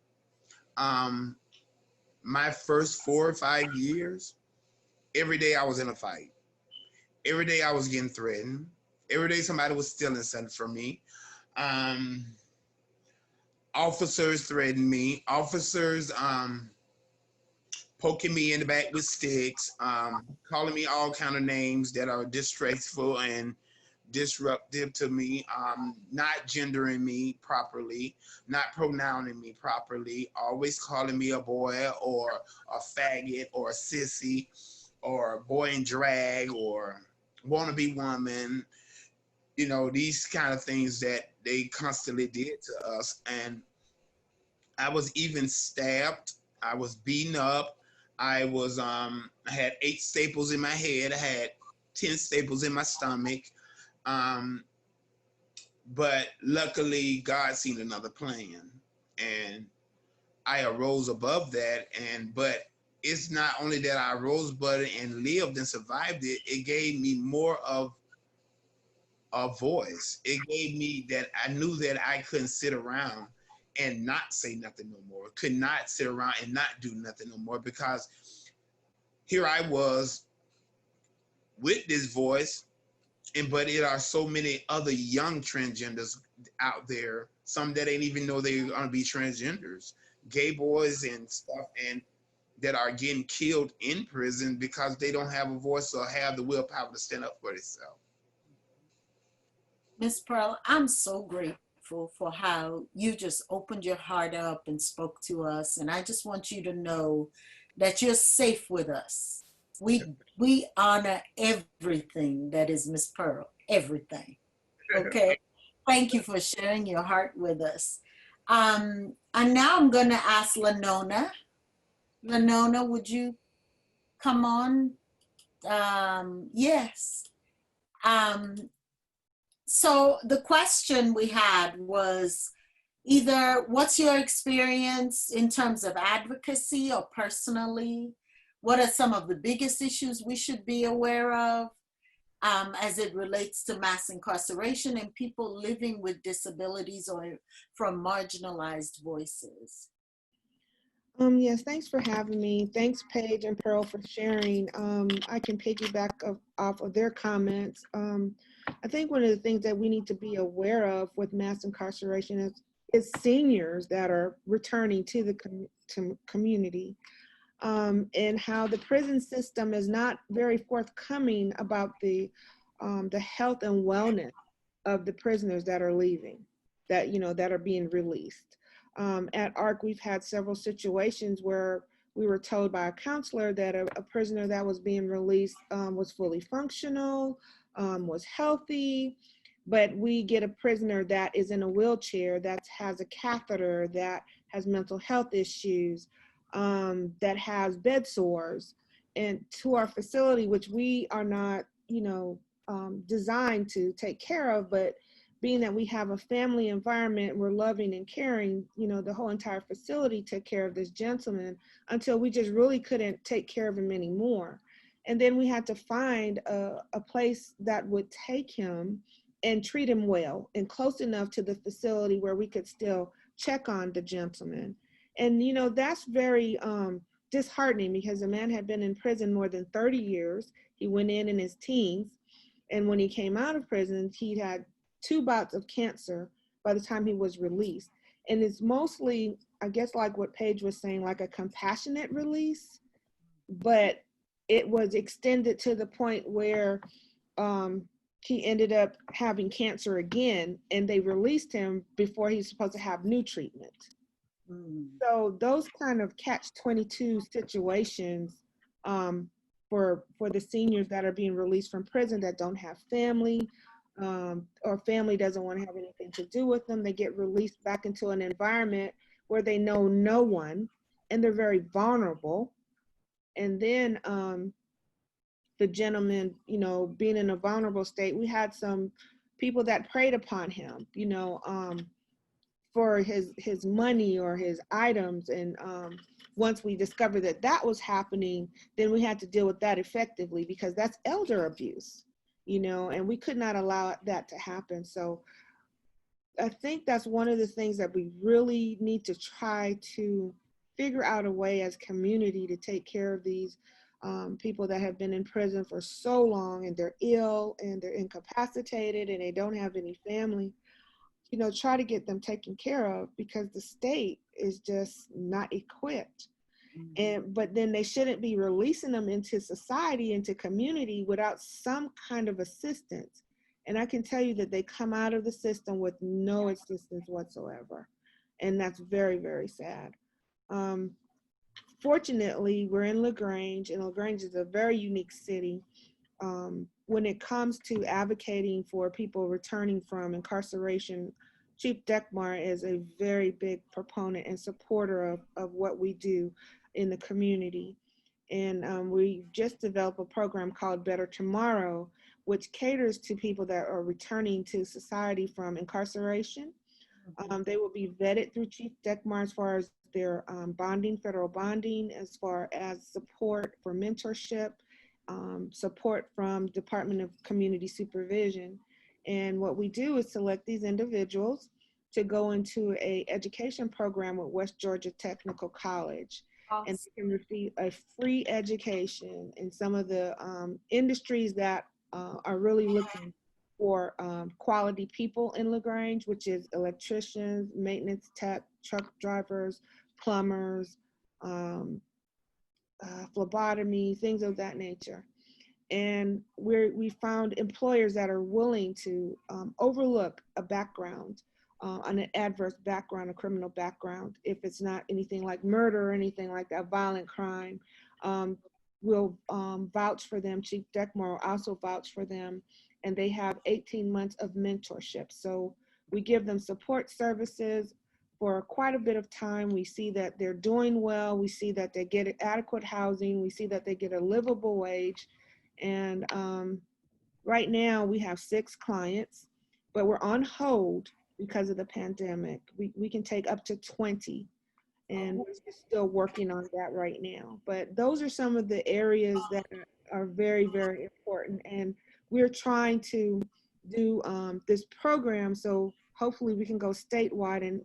my first 4 or 5 years, every day I was in a fight. Every day I was getting threatened. Every day somebody was stealing something from me. Officers threatened me. Officers poking me in the back with sticks, calling me all kind of names that are disrespectful and disruptive to me, not gendering me properly, not pronouncing me properly, always calling me a boy or a faggot or a sissy or a boy in drag or wannabe woman. These kind of things that they constantly did to us. And I was even stabbed. I was beaten up. I had 8 staples in my head. I had 10 staples in my stomach. But luckily God seen another plan, and I arose above that. But it's not only that I rose budded and lived and survived it, it gave me more of a voice. It gave me that I knew that I couldn't sit around and not say nothing no more, could not sit around and not do nothing no more, because here I was with this voice, and but there are so many other young transgenders out there, some that ain't even know they're gonna be transgenders, gay boys and stuff, and that are getting killed in prison because they don't have a voice or have the willpower to stand up for themselves. Miss Pearl, I'm so grateful for how you just opened your heart up and spoke to us. And I just want you to know that you're safe with us. We honor everything that is Miss Pearl, everything. Okay. Thank you for sharing your heart with us. And now I'm going to ask Lenona. Lenona, would you come on? Yes. Um, so the question we had was either what's your experience in terms of advocacy or personally? What are some of the biggest issues we should be aware of as it relates to mass incarceration and people living with disabilities or from marginalized voices? Yes, thanks for having me. Thanks, Paige and Pearl, for sharing. I can piggyback off of their comments. I think one of the things that we need to be aware of with mass incarceration is seniors that are returning to the community, and how the prison system is not very forthcoming about the health and wellness of the prisoners that are leaving, that are being released. At ARC, we've had several situations where we were told by a counselor that a prisoner that was being released was fully functional, was healthy, but we get a prisoner that is in a wheelchair, that has a catheter, that has mental health issues, that has bed sores, and to our facility, which we are not, designed to take care of, but being that we have a family environment, we're loving and caring, the whole entire facility took care of this gentleman until we just really couldn't take care of him anymore. And then we had to find a place that would take him and treat him well and close enough to the facility where we could still check on the gentleman. And, that's very disheartening, because the man had been in prison more than 30 years. He went in his teens. And when he came out of prison, he'd had 2 bouts of cancer by the time he was released. And it's mostly, I guess, like what Paige was saying, like a compassionate release, but it was extended to the point where he ended up having cancer again, and they released him before he's supposed to have new treatment. So those kind of catch-22 situations for the seniors that are being released from prison that don't have family, or family doesn't want to have anything to do with them. They get released back into an environment where they know no one, and they're very vulnerable. And then the gentleman, being in a vulnerable state, we had some people that preyed upon him, for his money or his items. And once we discovered that was happening, then we had to deal with that effectively, because that's elder abuse, and we could not allow that to happen. So I think that's one of the things that we really need to try to figure out a way as community to take care of these people that have been in prison for so long, and they're ill and they're incapacitated and they don't have any family. Try to get them taken care of, because the state is just not equipped. But then they shouldn't be releasing them into society, into community, without some kind of assistance. And I can tell you that they come out of the system with no assistance whatsoever. And that's very, very sad. Fortunately, we're in LaGrange, and LaGrange is a very unique city. When it comes to advocating for people returning from incarceration, Chief Dekmar is a very big proponent and supporter of what we do in the community. And we just developed a program called Better Tomorrow, which caters to people that are returning to society from incarceration. They will be vetted through Chief Deckmar as far as their bonding, federal bonding, as far as support for mentorship, support from Department of Community Supervision. And what we do is select these individuals to go into a education program with West Georgia Technical College. Awesome. And they can receive a free education in some of the industries that are really looking for quality people in LaGrange, which is electricians, maintenance tech, truck drivers, plumbers, phlebotomy, things of that nature. And we found employers that are willing to overlook a background, an adverse background, a criminal background, if it's not anything like murder or anything like that, violent crime. Will vouch for them. Chief Deckmar will also vouch for them, and they have 18 months of mentorship. So we give them support services for quite a bit of time. We see that they're doing well. We see that they get adequate housing. We see that they get a livable wage. And right now we have 6 clients, but we're on hold because of the pandemic. We can take up to 20. And we're still working on that right now. But those are some of the areas that are very, very important. And we're trying to do this program so hopefully we can go statewide and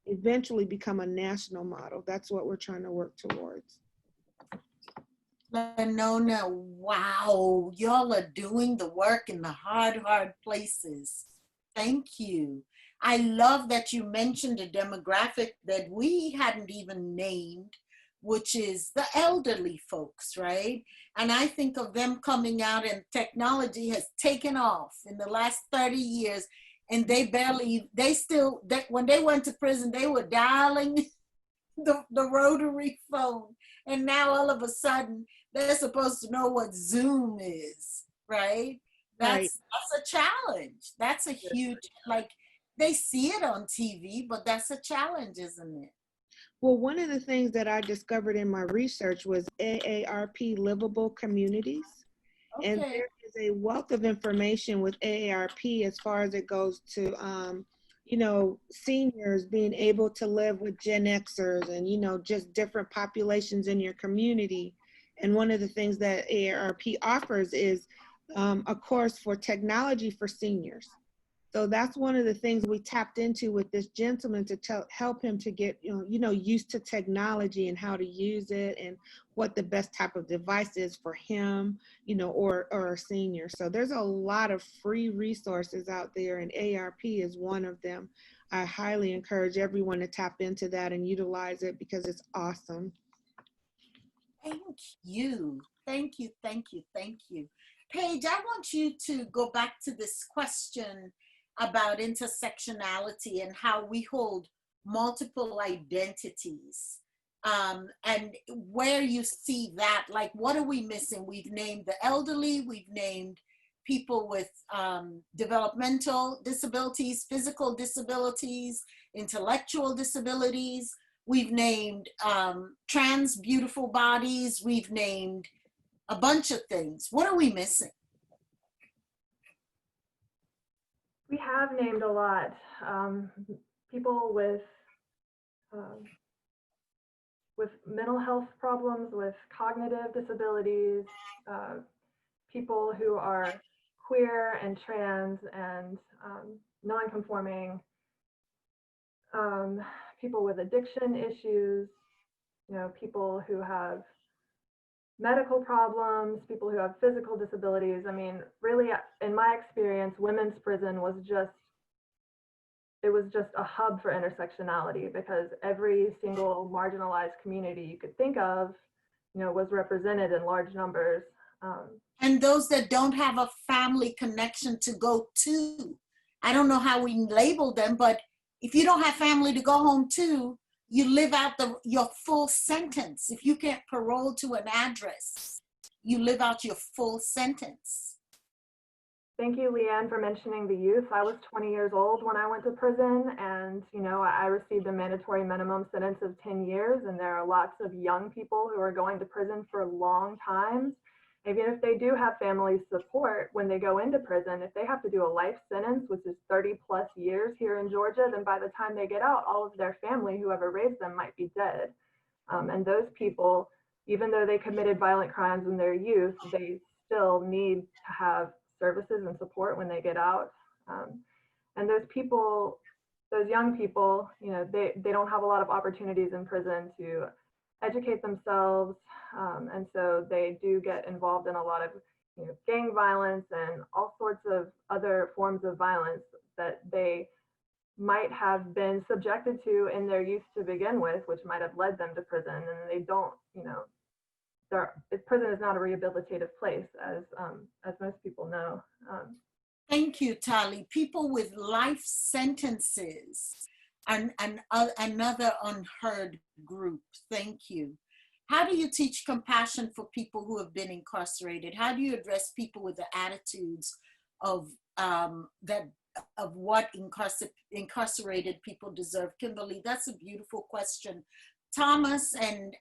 eventually become a national model. That's what we're trying to work towards. Lenona, wow, y'all are doing the work in the hard places. Thank you. I love that you mentioned a demographic that we hadn't even named, which is the elderly folks, right? And I think of them coming out, and technology has taken off in the last 30 years, and when they went to prison, they were dialing the rotary phone. And now all of a sudden, they're supposed to know what Zoom is, right? That's a challenge. That's a huge, like, they see it on TV, but that's a challenge, isn't it? Well, one of the things that I discovered in my research was AARP livable communities. Okay. And there is a wealth of information with AARP as far as it goes to, seniors being able to live with Gen Xers and, just different populations in your community. And one of the things that AARP offers is a course for technology for seniors. So that's one of the things we tapped into with this gentleman to help him to get, used to technology and how to use it and what the best type of device is for him, or a senior. So there's a lot of free resources out there, and AARP is one of them. I highly encourage everyone to tap into that and utilize it because it's awesome. Thank you. Thank you. Thank you. Thank you. Paige, I want you to go back to this question about intersectionality and how we hold multiple identities, and where you see that, like, what are we missing? We've named the elderly, we've named people with developmental disabilities, physical disabilities, intellectual disabilities. We've named trans beautiful bodies. We've named a bunch of things. What are we missing? We have named a lot. People with mental health problems, with cognitive disabilities, people who are queer and trans and non-conforming, people with addiction issues, people who have medical problems, people who have physical disabilities. I mean, really, in my experience, women's prison was just a hub for intersectionality because every single marginalized community you could think of, was represented in large numbers. And those that don't have a family connection to go to, I don't know how we label them, but if you don't have family to go home to, you live out your full sentence. If you can't parole to an address, you live out your full sentence. Thank you, Leanne, for mentioning the youth. I was 20 years old when I went to prison, and I received a mandatory minimum sentence of 10 years, and there are lots of young people who are going to prison for long times. even if they do have family support when they go into prison, if they have to do a life sentence, which is 30+ years here in Georgia, then by the time they get out, all of their family, whoever raised them, might be dead. And those people, even though they committed violent crimes in their youth, they still need to have services and support when they get out. And those people, those young people, you know, they don't have a lot of opportunities in prison to educate themselves. And so they do get involved in a lot of, you know, gang violence and all sorts of other forms of violence that they might have been subjected to in their youth to begin with, which might have led them to prison. And they don't, you know, prison is not a rehabilitative place, as most people know. Thank you, Tali. People with life sentences and another unheard group. Thank you. How do you teach compassion for people who have been incarcerated? How do you address people with the attitudes of what incarcerated people deserve? Kimberly, that's a beautiful question. Thomas and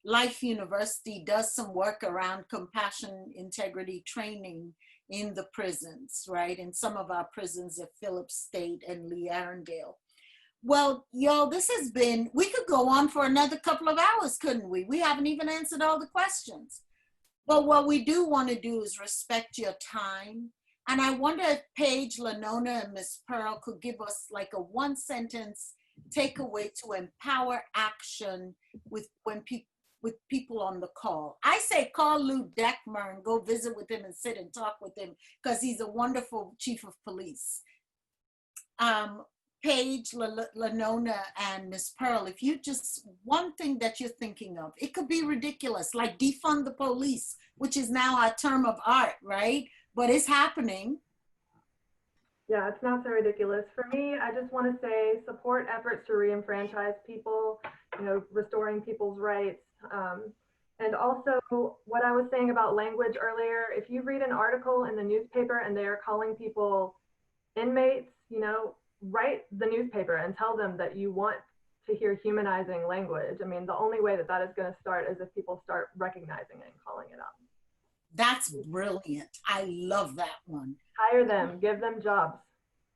Life University does some work around compassion, integrity training in the prisons, right? And some of our prisons at Phillips State and Lee Arundel. Well, y'all, this has been, we could go on for another couple of hours, couldn't we? We haven't even answered all the questions. But what we do want to do is respect your time. And I wonder if Paige, Lenona, and Ms. Pearl could give us like a one-sentence takeaway to empower action with people on the call. I say call Lou Deckmer and go visit with him and sit and talk with him because he's a wonderful chief of police. Paige, Lenona, and Miss Pearl, if you just, one thing that you're thinking of, it could be ridiculous, like defund the police, which is now our term of art, right? But it's happening. Yeah, it's not so ridiculous. For me, I just want to say support efforts to re-enfranchise people, you know, restoring people's rights. And also what I was saying about language earlier, if you read an article in the newspaper and they are calling people inmates, you know, write the newspaper and tell them that you want to hear humanizing language. I mean, the only way that is going to start is if people start recognizing it and calling it out. That's brilliant. I love that one. Hire them, give them jobs.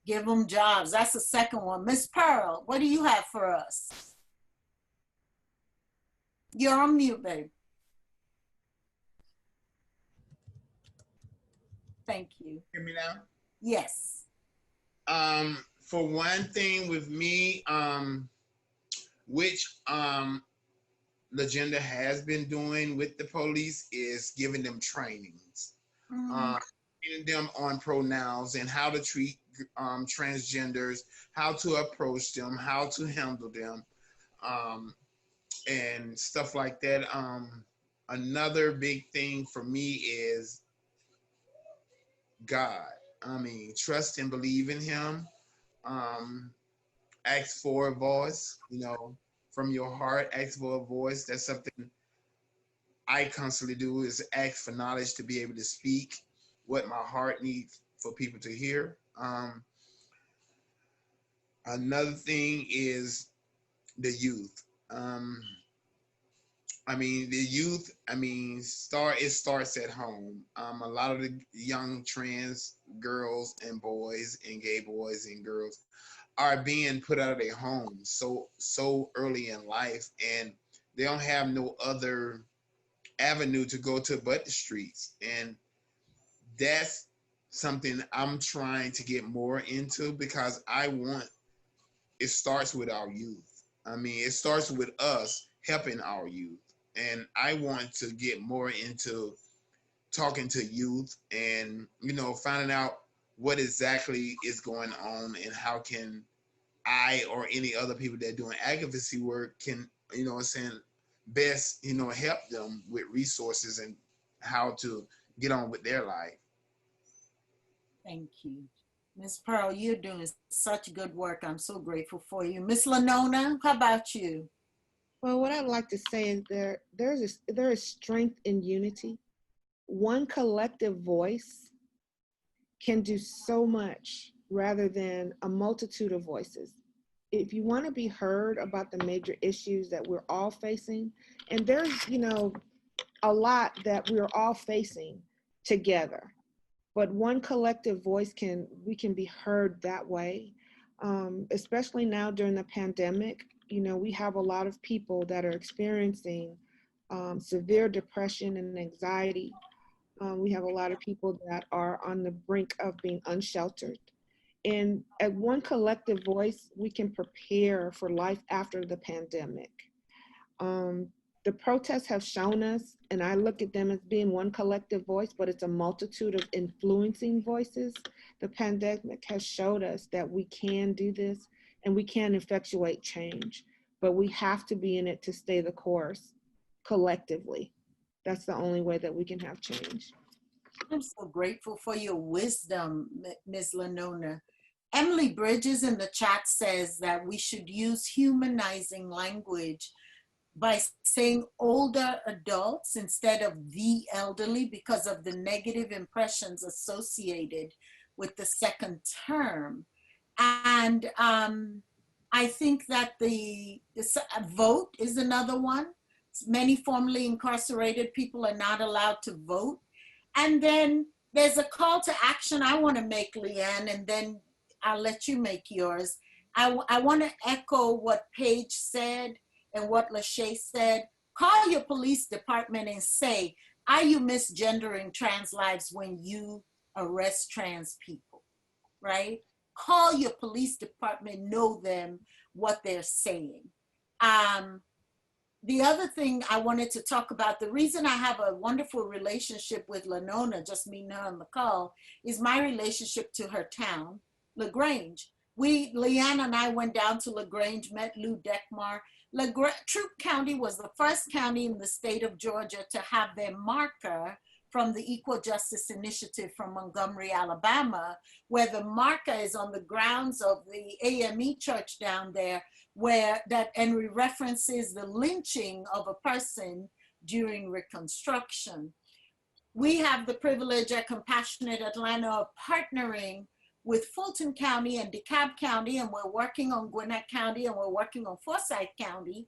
Give them jobs. That's the second one. Miss Pearl, what do you have for us? You're on mute, babe. Thank you. Hear me now? Yes. For one thing with me, which Legenda has been doing with the police is giving them trainings, training them on pronouns and how to treat transgenders, how to approach them, how to handle them, and stuff like that. Another big thing for me is God. I mean, trust and believe in him. Ask for a voice, you know, from your heart, ask for a voice. That's something I constantly do, is ask for knowledge to be able to speak what my heart needs for people to hear. Another thing is the youth. I mean, the youth, I mean, it starts at home. A lot of the young trans girls and boys and gay boys and girls are being put out of their homes so early in life, and they don't have no other avenue to go to but the streets. And that's something I'm trying to get more into, because it starts with our youth. I mean, it starts with us helping our youth. And I want to get more into talking to youth and, you know, finding out what exactly is going on and how can I or any other people that are doing advocacy work can, you know what I'm saying, best, you know, help them with resources and how to get on with their life. Thank you. Ms. Pearl, you're doing such good work. I'm so grateful for you. Ms. Lenona, how about you? Well, what I'd like to say is there is strength in unity. One collective voice can do so much rather than a multitude of voices. If you want to be heard about the major issues that we're all facing, and there's, you know, a lot that we're all facing together. But one collective voice we can be heard that way, especially now during the pandemic. You know, we have a lot of people that are experiencing severe depression and anxiety. We have a lot of people that are on the brink of being unsheltered. And at one collective voice, we can prepare for life after the pandemic. The protests have shown us, and I look at them as being one collective voice, but it's a multitude of influencing voices. The pandemic has showed us that we can do this and we can effectuate change, but we have to be in it to stay the course collectively. That's the only way that we can have change. I'm so grateful for your wisdom, Ms. Lenona. Emily Bridges in the chat says that we should use humanizing language by saying older adults instead of the elderly because of the negative impressions associated with the second term. And I think that the vote is another one. Many formerly incarcerated people are not allowed to vote. And then there's a call to action I want to make, Leanne, and then I'll let you make yours. I want to echo what Paige said and what Lachey said. Call your police department and say, are you misgendering trans lives when you arrest trans people, right? Call your police department, know them, what they're saying. The other thing I wanted to talk about, the reason I have a wonderful relationship with Lenona, just me and her on the call, is my relationship to her town, LaGrange. Leanne and I went down to LaGrange, met Lou Dekmar. Troup County was the first county in the state of Georgia to have their marker from the Equal Justice Initiative from Montgomery, Alabama, where the marker is on the grounds of the AME church down there, and references the lynching of a person during Reconstruction. We have the privilege at Compassionate Atlanta of partnering with Fulton County and DeKalb County, and we're working on Gwinnett County, and we're working on Forsyth County.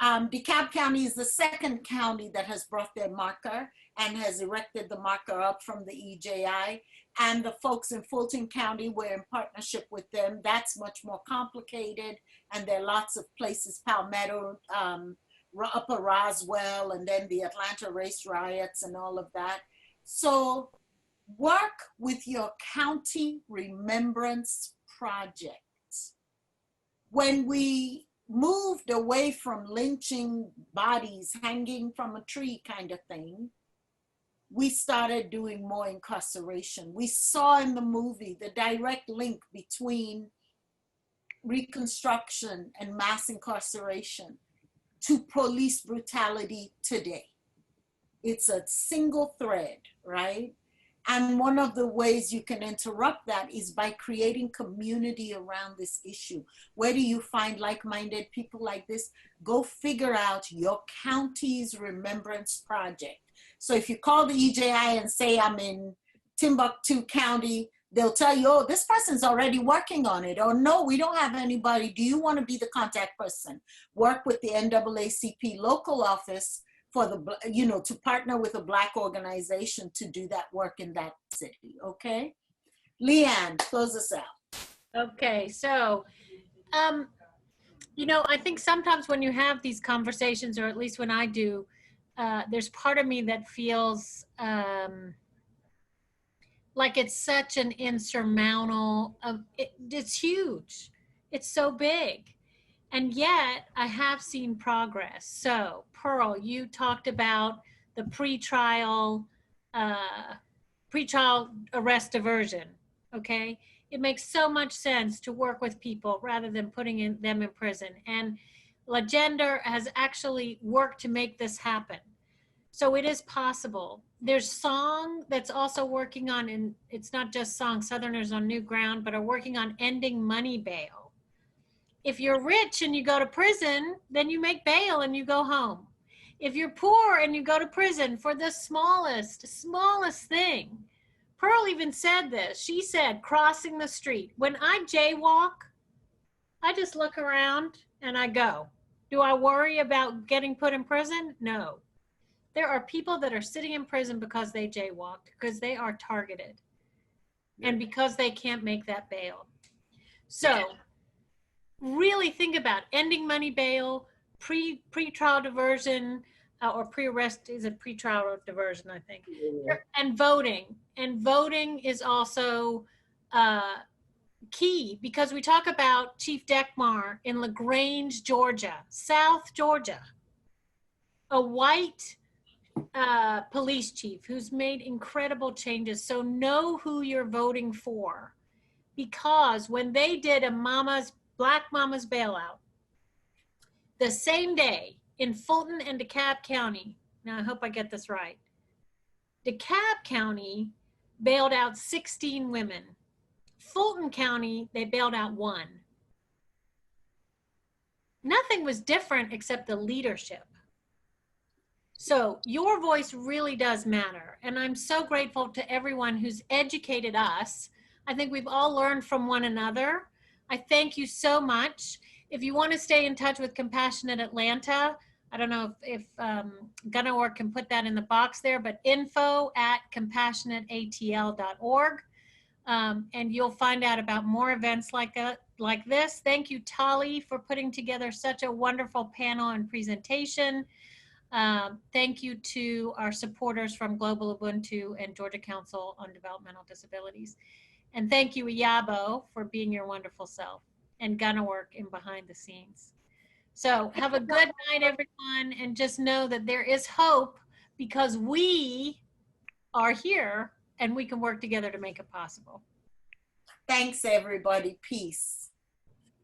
DeKalb County is the second county that has brought their marker and has erected the marker up from the EJI. And the folks in Fulton County, we're in partnership with them. That's much more complicated. And there are lots of places, Palmetto, Upper Roswell, and then the Atlanta race riots and all of that. So work with your county remembrance project. When we moved away from lynching bodies hanging from a tree kind of thing, we started doing more incarceration. We saw in the movie the direct link between Reconstruction and mass incarceration to police brutality today. It's a single thread, right? And one of the ways you can interrupt that is by creating community around this issue. Where do you find like-minded people like this? Go figure out your county's remembrance project. So if you call the EJI and say, I'm in Timbuktu County, they'll tell you, oh, this person's already working on it. Or no, we don't have anybody. Do you want to be the contact person? Work with the NAACP local office for the, to partner with a Black organization to do that work in that city, okay? Leanne, close us out. Okay, so, I think sometimes when you have these conversations, or at least when I do, there's part of me that feels like it's such an insurmountable, it's huge. It's so big. And yet I have seen progress. So Pearl, you talked about the pretrial arrest diversion, okay? It makes so much sense to work with people rather than putting them in prison. And Legender has actually worked to make this happen. So it is possible. There's Song that's also working on, and it's not just Song, Southerners on New Ground, but are working on ending money bail. If you're rich and you go to prison, then you make bail and you go home. If you're poor and you go to prison for the smallest thing, Pearl even said this. She said, crossing the street. When I jaywalk, I just look around and I go. Do I worry about getting put in prison? No. There are people that are sitting in prison because they jaywalked, because they are targeted, and because they can't make that bail. So really think about ending money bail, pre-trial diversion, or pre-arrest, is it pre-trial diversion, I think, and voting. And voting is also key, because we talk about Chief Dekmar in LaGrange, Georgia, South Georgia, a white police chief who's made incredible changes. So know who you're voting for, because when they did a Black mama's bailout, the same day in Fulton and DeKalb County, now I hope I get this right, DeKalb County bailed out 16 women. Fulton County, they bailed out 1. Nothing was different except the leadership. So your voice really does matter. And I'm so grateful to everyone who's educated us. I think we've all learned from one another. I thank you so much. If you want to stay in touch with Compassionate Atlanta, I don't know if Gunnar can put that in the box there, but info@compassionateatl.org. And you'll find out about more events like this. Thank you, Tali, for putting together such a wonderful panel and presentation. Thank you to our supporters from Global Ubuntu and Georgia Council on Developmental Disabilities. And thank you, Iyabo, for being your wonderful self, and Gunnar in behind the scenes. So have a good night, everyone, and just know that there is hope, because we are here and we can work together to make it possible. Thanks, everybody. Peace.